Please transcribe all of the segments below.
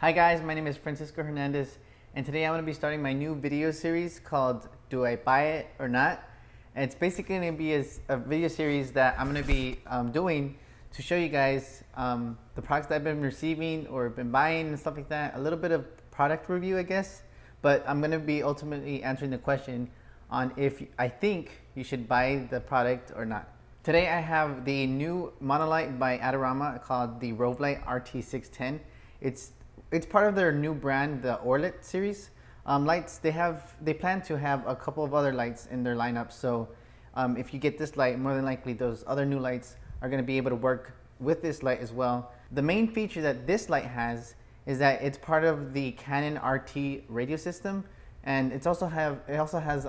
Hi guys, my name is Francisco Hernandez, and today I'm going to be starting my new video series called Do I Buy It or Not? And it's basically going to be a video series that I'm going to be doing to show you guys the products that I've been receiving or been buying and stuff like that. A little bit of product review, I guess, but I'm going to be ultimately answering the question on if I think you should buy the product or not. Today I have the new monolight by Adorama called the RoveLight RT 610. It's part of their new brand, the ORLIT series. Lights, they plan to have a couple of other lights in their lineup. So if you get this light, more than likely those other new lights are going to be able to work with this light as well. The main feature that this light has is that it's part of the Canon RT radio system, and it also has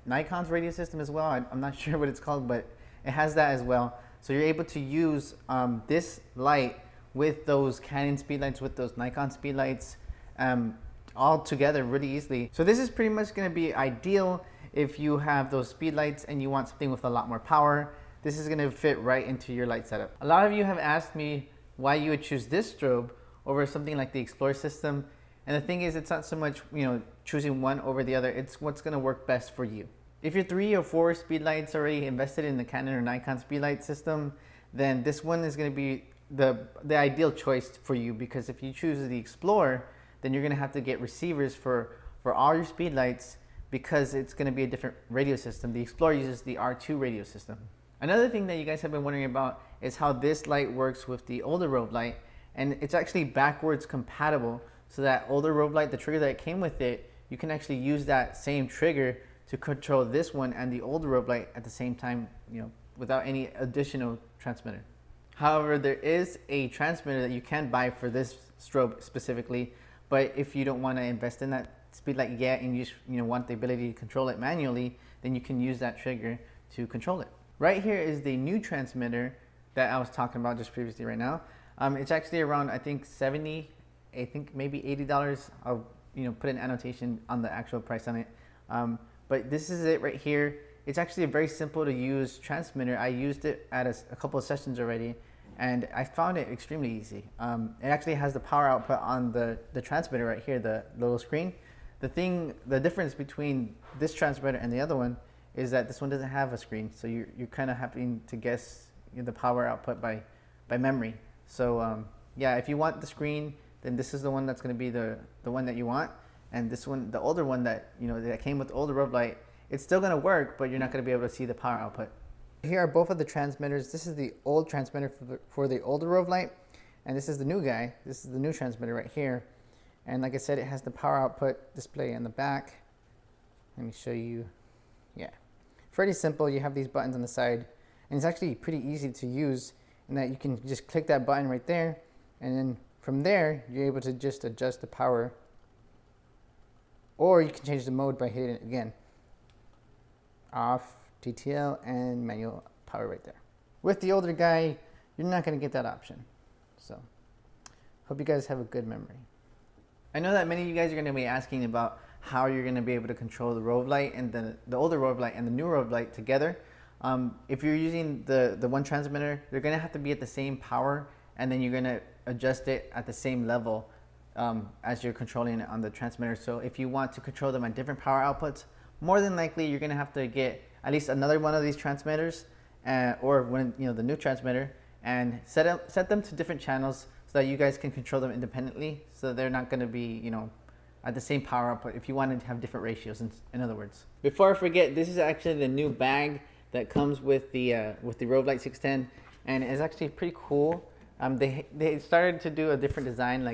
Nikon's radio system as well. I'm not sure what it's called, but it has that as well. So you're able to use this light with those Canon speedlights, with those Nikon speedlights, all together really easily. So this is pretty much going to be ideal if you have those speedlights and you want something with a lot more power. This is going to fit right into your light setup. A lot of you have asked me why you would choose this strobe over something like the Explorer system. And the thing is, it's not so much, choosing one over the other. It's what's going to work best for you. If you're 3 or 4 speedlights already invested in the Canon or Nikon speedlight system, then this one is going to be the ideal choice for you, because if you choose the Explorer, then you're going to have to get receivers for all your speedlights, because it's going to be a different radio system. The Explorer uses the R2 radio system. Another thing that you guys have been wondering about is how this light works with the older RoveLight, and it's actually backwards compatible, so that older RoveLight, the trigger that came with it, you can actually use that same trigger to control this one and the older RoveLight at the same time, without any additional transmitter. However, there is a transmitter that you can buy for this strobe specifically, but if you don't want to invest in that speedlight yet and you just want the ability to control it manually, then you can use that trigger to control it. Right here is the new transmitter that I was talking about just previously right now. It's actually around, I think, $70, I think maybe $80. I'll put an annotation on the actual price on it. But this is it right here. It's actually a very simple to use transmitter. I used it at a couple of sessions already, and I found it extremely easy. It actually has the power output on the transmitter right here, the little screen. The difference between this transmitter and the other one is that this one doesn't have a screen, so you're kind of having to guess the power output by memory. So yeah, if you want the screen, then this is the one that's going to be the one that you want. And this one, the older one that that came with the older RoveLight, it's still going to work, but you're not going to be able to see the power output. Here are both of the transmitters. This is the old transmitter for the older RoveLight, and this is the new guy. This is the new transmitter right here. And like I said, it has the power output display in the back. Let me show you. Yeah, pretty simple. You have these buttons on the side, and it's actually pretty easy to use in that you can just click that button right there, and then from there you're able to just adjust the power, or you can change the mode by hitting it again. Off, TTL, and manual power right there. With the older guy, you're not going to get that option. So, hope you guys have a good memory. I know that many of you guys are going to be asking about how you're going to be able to control the RoveLight and the older RoveLight and the new RoveLight together. If you're using the one transmitter, they're going to have to be at the same power, and then you're going to adjust it at the same level as you're controlling it on the transmitter. So if you want to control them at different power outputs, more than likely you're going to have to get at least another one of these transmitters, or the new transmitter, and set them to different channels so that you guys can control them independently, so they're not going to be at the same power output if you wanted to have different ratios, in other words. Before I forget, this is actually the new bag that comes with the RoveLight 610, and it's actually pretty cool. They started to do a different design,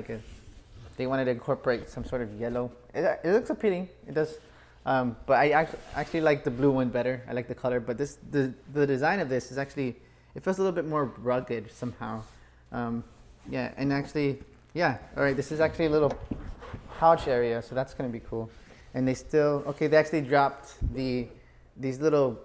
they wanted to incorporate some sort of yellow. It looks appealing, it does. But I actually like the blue one better. I like the color, but the design of this is actually, it feels a little bit more rugged somehow. Yeah, and actually, yeah, all right, this is actually a little pouch area, so that's going to be cool. And they actually dropped these little,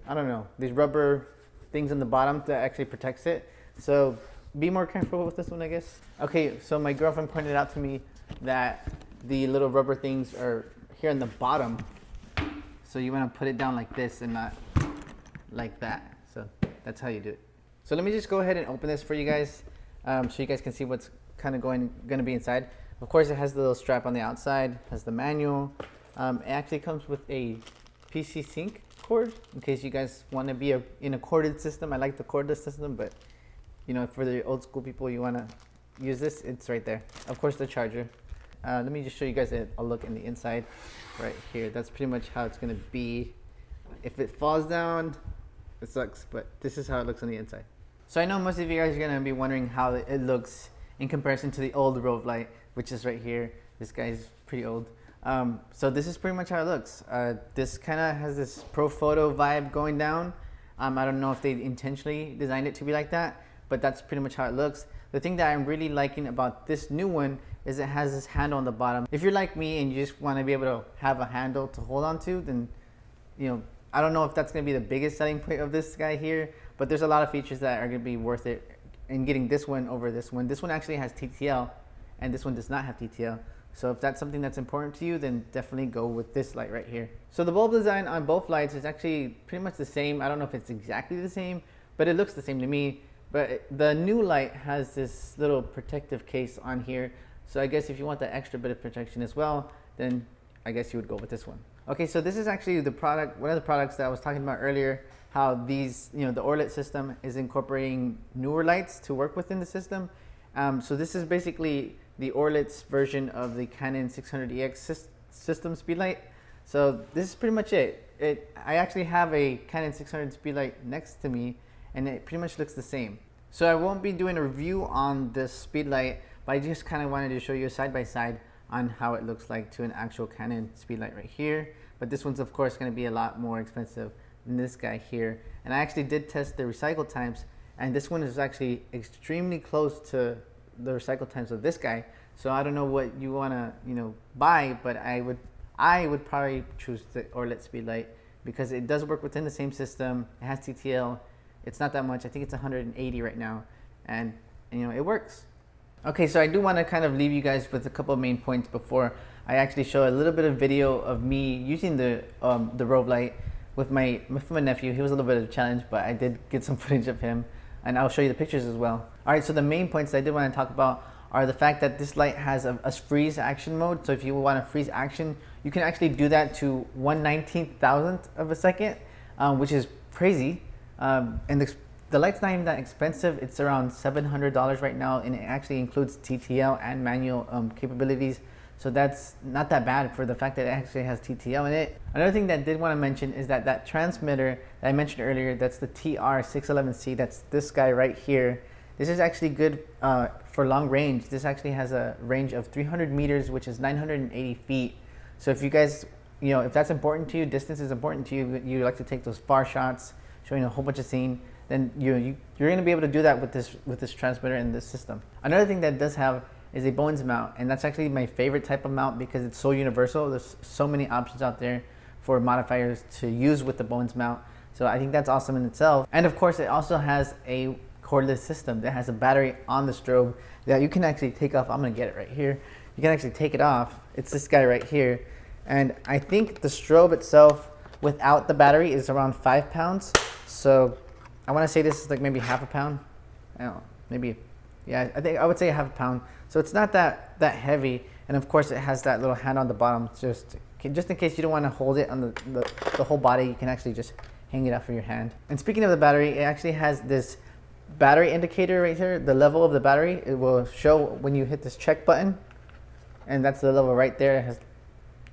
I don't know, these rubber things on the bottom that actually protects it. So be more careful with this one, I guess. Okay, so my girlfriend pointed out to me that the little rubber things are here on the bottom, so you want to put it down like this and not like that. So that's how you do it. So let me just go ahead and open this for you guys, so you guys can see what's kind of going to be inside. Of course, it has the little strap on the outside, has the manual. It actually comes with a PC sync cord in case you guys want to be in a corded system. I like the cordless system, but you know, for the old school people, you want to use this, it's right there. Of course, the charger. Let me just show you guys a look in the inside right here. That's pretty much how it's going to be. If it falls down, it sucks, but this is how it looks on the inside. So I know most of you guys are going to be wondering how it looks in comparison to the old RoveLight, which is right here. This guy's pretty old. So this is pretty much how it looks. This kind of has this pro photo vibe going down. I don't know if they intentionally designed it to be like that, but that's pretty much how it looks. The thing that I'm really liking about this new one is it has this handle on the bottom. If you're like me and you just want to be able to have a handle to hold on to, then, you know, I don't know if that's going to be the biggest selling point of this guy here, but there's a lot of features that are going to be worth it in getting this one over this one. This one actually has TTL, and this one does not have TTL. So if that's something that's important to you, then definitely go with this light right here. So the bulb design on both lights is actually pretty much the same. I don't know if it's exactly the same, but it looks the same to me. But the new light has this little protective case on here. So I guess if you want that extra bit of protection as well, then I guess you would go with this one. Okay, so this is actually the product, one of the products that I was talking about earlier, how these, you know, the ORLIT system is incorporating newer lights to work within the system. So this is basically the ORLIT's version of the Canon 600EX system speedlight. So this is pretty much it. I actually have a Canon 600 speedlight next to me, and it pretty much looks the same. So I won't be doing a review on this speedlight, but I just kind of wanted to show you a side-by-side on how it looks like to an actual Canon speedlight right here. But this one's of course going to be a lot more expensive than this guy here. And I actually did test the recycle times, and this one is actually extremely close to the recycle times of this guy. So I don't know what you want to, you know, buy, but I would probably choose the ORLIT speedlight because it does work within the same system. It has TTL. It's not that much. I think it's 180 right now, and you know, it works. Okay, so I do want to kind of leave you guys with a couple of main points before I actually show a little bit of video of me using the RoveLight with my nephew. He was a little bit of a challenge, but I did get some footage of him, and I'll show you the pictures as well. All right, so the main points I did want to talk about are the fact that this light has a freeze action mode. So if you want to freeze action, you can actually do that to 1/19,000th of a second, which is crazy. And the light's not even that expensive. It's around $700 right now, and it actually includes TTL and manual capabilities. So that's not that bad for the fact that it actually has TTL in it. Another thing that I did want to mention is that transmitter that I mentioned earlier, that's the TR611C, that's this guy right here. This is actually good for long range. This actually has a range of 300 meters, which is 980 feet. So if you guys, you know, if that's important to you, distance is important to you, you like to take those far shots, showing a whole bunch of scene, then you're going to be able to do that with this transmitter and this system. Another thing that it does have is a bones mount, and that's actually my favorite type of mount because it's so universal. There's so many options out there for modifiers to use with the bones mount. So I think that's awesome in itself. And of course, it also has a cordless system that has a battery on the strobe that you can actually take off. I'm going to get it right here. You can actually take it off. It's this guy right here. And I think the strobe itself without the battery is around 5 pounds. So I want to say this is like maybe half a pound. I don't know, maybe, yeah, I think I would say half a pound. So it's not that heavy. And of course it has that little hand on the bottom, just in case you don't want to hold it on the whole body, you can actually just hang it out for your hand. And speaking of the battery, it actually has this battery indicator right here, the level of the battery. It will show when you hit this check button, and that's the level right there. It has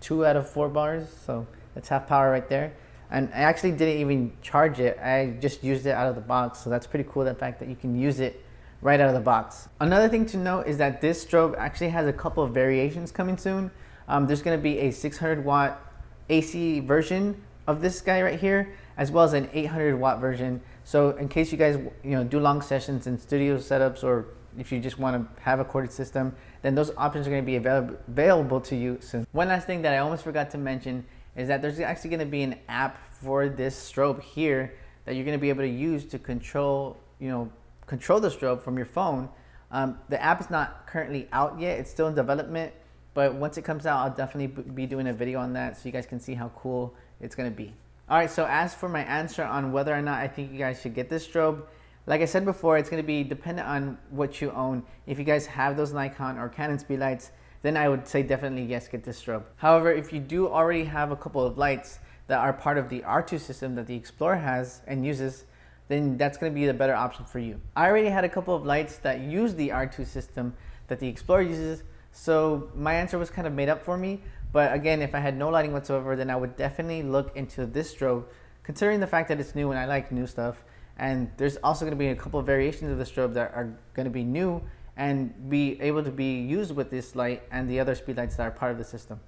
2 out of 4 bars, so that's half power right there. And I actually didn't even charge it. I just used it out of the box, so that's pretty cool, the fact that you can use it right out of the box. Another thing to note is that this strobe actually has a couple of variations coming soon. There's going to be a 600 watt AC version of this guy right here, as well as an 800 watt version. So in case you guys, you know, do long sessions in studio setups, or if you just want to have a corded system, then those options are going to be available to you soon. One last thing that I almost forgot to mention is that there's actually going to be an app for this strobe here that you're going to be able to use to control the strobe from your phone. The app is not currently out yet. It's still in development, but once it comes out, I'll definitely be doing a video on that so you guys can see how cool it's going to be. All right, so as for my answer on whether or not I think you guys should get this strobe, Like I said before, it's going to be dependent on what you own. If you guys have those Nikon or Canon speedlights, then I would say definitely yes, get this strobe. However, if you do already have a couple of lights that are part of the R2 system that the Explorer has and uses, then that's going to be the better option for you. I already had a couple of lights that use the R2 system that the Explorer uses, so my answer was kind of made up for me. But again, if I had no lighting whatsoever, then I would definitely look into this strobe, considering the fact that it's new and I like new stuff. And there's also going to be a couple of variations of the strobe that are going to be new and be able to be used with this light and the other speed lights that are part of the system.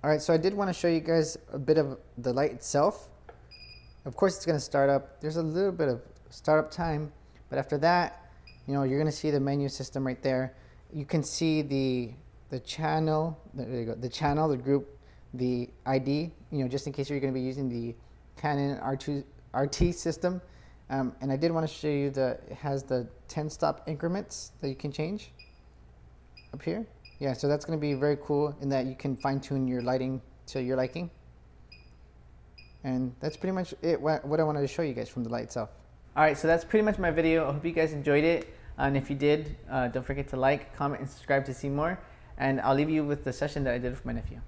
All right, so I did want to show you guys a bit of the light itself. Of course, it's going to start up. There's a little bit of startup time, but after that, you know, you're going to see the menu system right there. You can see the channel, there you go, the channel, the group, the ID, you know, just in case you're going to be using the Canon RT system. And I did want to show you that it has the 10 stop increments that you can change up here. Yeah, so that's going to be very cool in that you can fine tune your lighting to your liking. And that's pretty much it, what I wanted to show you guys from the light itself. All right, so that's pretty much my video. I hope you guys enjoyed it. And if you did, don't forget to like, comment, and subscribe to see more. And I'll leave you with the session that I did with my nephew.